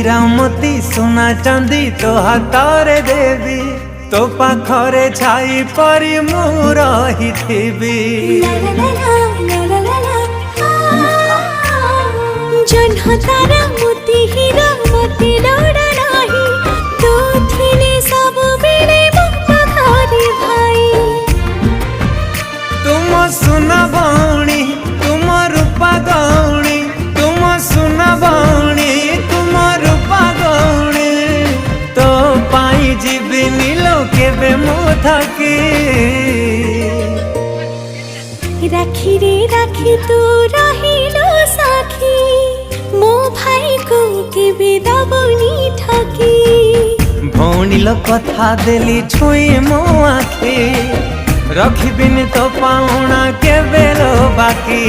हीरा मोती सोना चांदी तो हाथरे देवी तो पाखरे छाई परी मु रहिथिबी। जन्ह तारा मोती हीरा मोती लोड़ा नाही तो थिने सब बेले मो पाखरे भाई। तुम सुना भौणी तुम रूपा गौणी तुम सुना भौणी तुम रूपा गौणी तो पाई जीविनी लोके बे मु थकी। राखी रे राखी तू रहिलो साखी मो भाई को केबे दबनी ठकी। भौणी लो कथा देली छुई मो आखी रखिबिनी तो पाउना केबे लो बाकी।